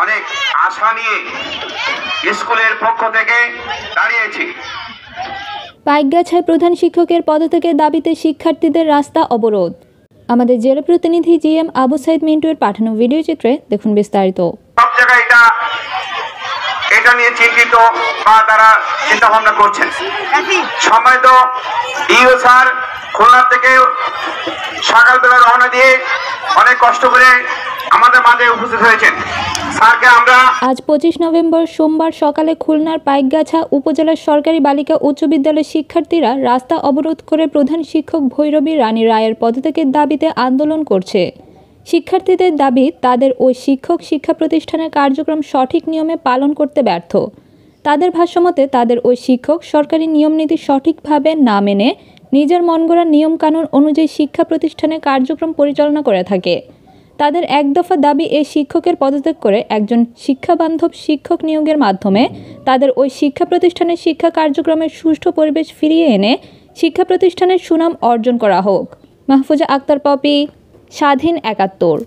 অনেক আশা নিয়ে স্কুলের পক্ষ থেকে দাঁড়িয়েছি। পাইকগাছায় প্রধান শিক্ষকের পদত্যাগের দাবিতে শিক্ষার্থীদের রাস্তা অবরোধ। আমাদের জেলা প্রতিনিধি জিএম আবু সাইদ মিন্টুয়ের পাঠানো ভিডিও চিত্রে দেখুন বিস্তারিত। সব জায়গায় এটা নিয়ে চিন্তিত বা তারা চিন্তা ভাবনা করছেন। সময় তো ইও স্যার খুলনা থেকে সকালবেলা রওনা দিয়ে অনেক কষ্ট করে আমাদের মাঝে উপস্থিত হয়েছেন। স্যারকে আমরা আজ 25 নভেম্বর সোমবার সকালে খুলনার পাইকগাছা উপজেলার সরকারি বালিকা উচ্চ বিদ্যালয়ের শিক্ষার্থীরা রাস্তা অবরোধ করে প্রধান শিক্ষক ভৈরবী রানী রায়ের পদত্যাগের দাবিতে আন্দোলন করছে। শিক্ষার্থীদের দাবি, তাদের ওই শিক্ষক শিক্ষা প্রতিষ্ঠানের কার্যক্রম সঠিক নিয়মে পালন করতে ব্যর্থ। তাদের ভাষ্যমতে তাদের ওই শিক্ষক সরকারি নিয়মনীতি সঠিকভাবে না মেনে নিজের মনগড়া নিয়মকানুন অনুযায়ী শিক্ষা প্রতিষ্ঠানের কার্যক্রম পরিচালনা করে থাকে। তাদের এক দফা দাবি, এই শিক্ষকের পদত্যাগ করে একজন শিক্ষাবান্ধব শিক্ষক নিয়োগের মাধ্যমে তাদের ওই শিক্ষা প্রতিষ্ঠানের শিক্ষা কার্যক্রমের সুষ্ঠু পরিবেশ ফিরিয়ে এনে শিক্ষা প্রতিষ্ঠানের সুনাম অর্জন করা হোক। মাহফুজা আক্তার পপি, স্বাধীন ৭১।